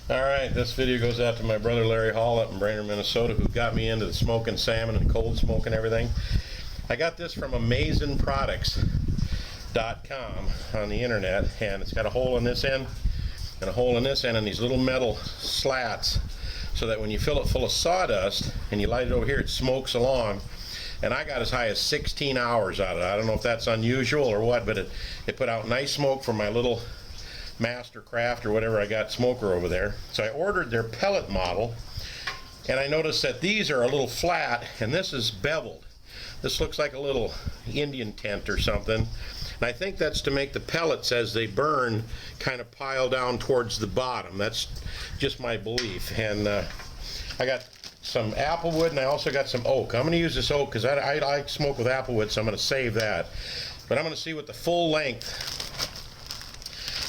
Alright, this video goes out to my brother Larry Hall up in Brainerd, Minnesota, who got me into the smoking salmon and cold smoke and everything. I got this from AmazingProducts.com on the internet, and it's got a hole in this end and a hole in this end and these little metal slats so that when you fill it full of sawdust and you light it over here, it smokes along. And I got as high as 16 hours out of it. I don't know if that's unusual or what, but it put out nice smoke from my little Master Craft or whatever I got smoker over there. So I ordered their pellet model, and I noticed that these are a little flat and this is beveled. This looks like a little Indian tent or something, and I think that's to make the pellets as they burn kind of pile down towards the bottom. That's just my belief. And I got some apple wood and I also got some oak. I'm going to use this oak because I like smoke with apple wood, so I'm going to save that. But I'm going to see what the full length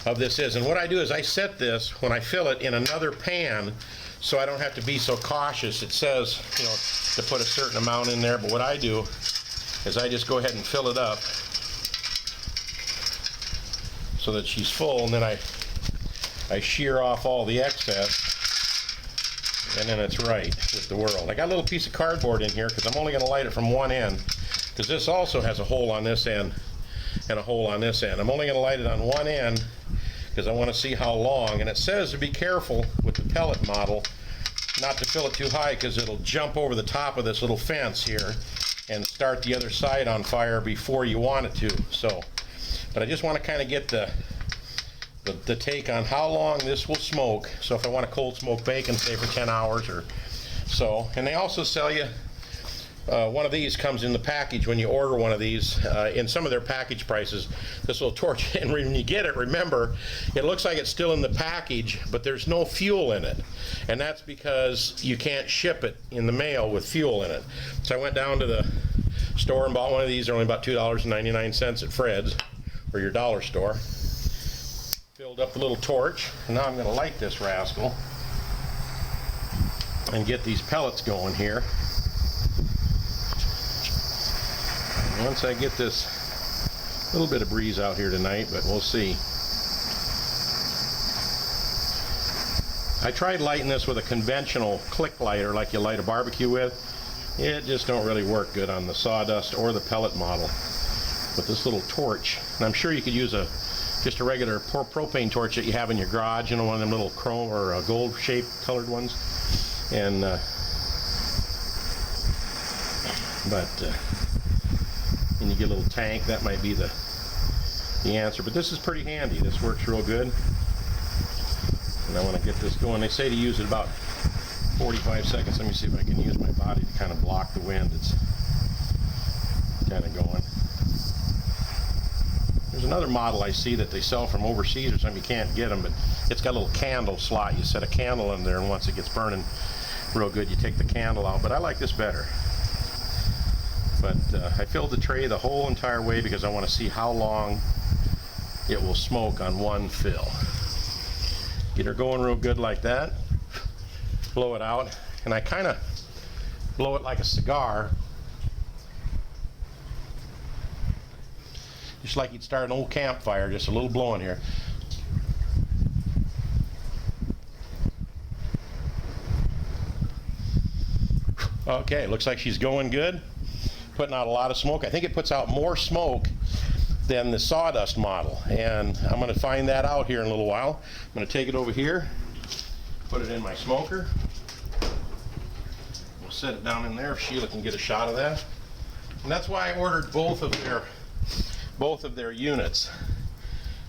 of this is. And what I do is I set this when I fill it in another pan so I don't have to be so cautious. It says, you know, to put a certain amount in there, but what I do is I just go ahead and fill it up so that she's full, and then I shear off all the excess, and then it's right with the world. I got a little piece of cardboard in here because I'm only going to light it from one end, because this also has a hole on this end and a hole on this end. I'm only going to light it on one end because I want to see how long, and it says to be careful with the pellet model not to fill it too high because it'll jump over the top of this little fence here and start the other side on fire before you want it to. So, but I just want to kind of get the take on how long this will smoke. So if I want to cold smoke bacon, say for 10 hours or so. And they also sell you one of these comes in the package when you order one of these. In some of their package prices, this little torch, and when you get it, remember, it looks like it's still in the package, but there's no fuel in it. And that's because you can't ship it in the mail with fuel in it. So I went down to the store and bought one of these. They're only about $2.99 at Fred's, or your dollar store. Filled up the little torch, and now I'm going to light this rascal and get these pellets going here. Once I get this little bit of breeze out here tonight, but we'll see. I tried lighting this with a conventional click lighter like you light a barbecue with. It just don't really work good on the sawdust or the pellet model. With this little torch, and I'm sure you could use just a regular propane torch that you have in your garage, you know, one of them little chrome or gold shaped colored ones. And and you get a little tank, that might be the answer. But this is pretty handy. This works real good. And I want to get this going. They say to use it about 45 seconds. Let me see if I can use my body to kind of block the wind. It's kind of going. There's another model I see that they sell from overseas or something. You can't get them, but it's got a little candle slot. You set a candle in there, and once it gets burning real good, you take the candle out. But I like this better. But I filled the tray the whole entire way because I want to see how long it will smoke on one fill. Get her going real good like that. Blow it out, and I kind of blow it like a cigar, just like you'd start an old campfire, just a little blowing here. Okay, looks like she's going good. Putting out a lot of smoke. I think it puts out more smoke than the sawdust model, and I'm going to find that out here in a little while. I'm going to take it over here, put it in my smoker. We'll set it down in there if Sheila can get a shot of that. And that's why I ordered both of their units.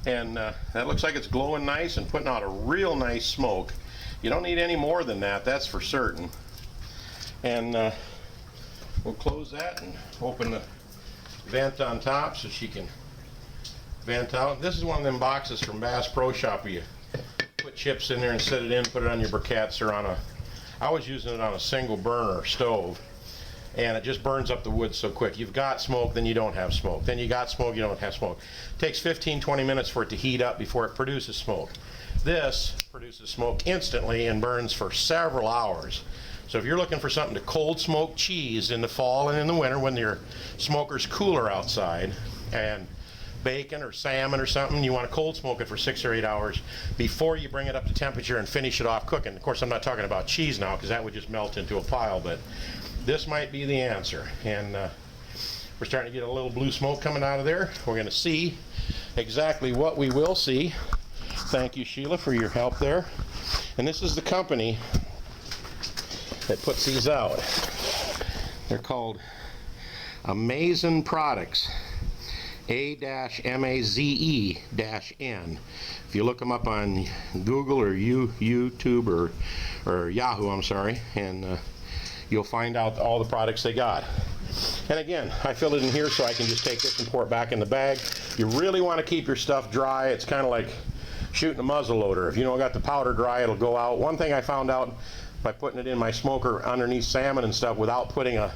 And that looks like it's glowing nice and putting out a real nice smoke. You don't need any more than that, that's for certain. And we'll close that and open the vent on top so she can vent out. This is one of them boxes from Bass Pro Shop where you put chips in there and set it in, put it on your briquettes or on I was using it on a single burner stove, and it just burns up the wood so quick. You've got smoke, then you don't have smoke. Then you got smoke, you don't have smoke. It takes 15-20 minutes for it to heat up before it produces smoke. This produces smoke instantly and burns for several hours. So if you're looking for something to cold smoke cheese in the fall and in the winter when your smoker's cooler outside and bacon or salmon or something, you want to cold smoke it for 6 or 8 hours before you bring it up to temperature and finish it off cooking. Of course, I'm not talking about cheese now because that would just melt into a pile, but this might be the answer. And we're starting to get a little blue smoke coming out of there. We're going to see exactly what we will see. Thank you, Sheila, for your help there. And this is the company that puts these out. They're called Amazon Products. A-M-A-Z-E-N. If you look them up on Google or YouTube or Yahoo, I'm sorry, and you'll find out all the products they got. And again, I fill it in here so I can just take this and pour it back in the bag. You really want to keep your stuff dry. It's kind of like shooting a muzzle loader. If you don't got the powder dry, it'll go out. One thing I found out by putting it in my smoker underneath salmon and stuff without putting a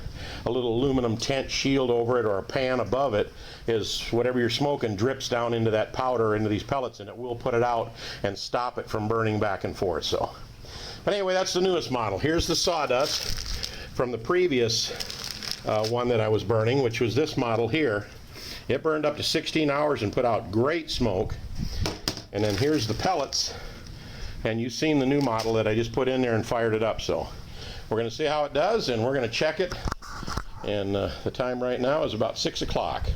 little aluminum tent shield over it or a pan above it is whatever you're smoking drips down into that powder, into these pellets, and it will put it out and stop it from burning back and forth. So, but anyway, that's the newest model. Here's the sawdust from the previous one that I was burning, which was this model here. It burned up to 16 hours and put out great smoke. And then here's the pellets, and you've seen the new model that I just put in there and fired it up. So we're going to see how it does, and we're going to check it. And the time right now is about 6 o'clock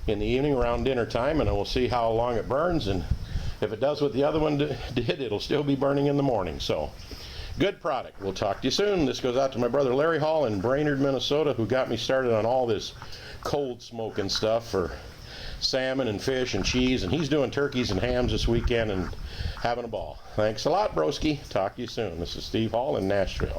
in the evening, around dinner time, and we'll see how long it burns. And if it does what the other one did, it'll still be burning in the morning. So good product. We'll talk to you soon. This goes out to my brother Larry Hall in Brainerd, Minnesota, who got me started on all this cold smoking stuff for salmon and fish and cheese, and he's doing turkeys and hams this weekend and having a ball. Thanks a lot, broski. Talk to you soon. This is Steve Hall in Nashville.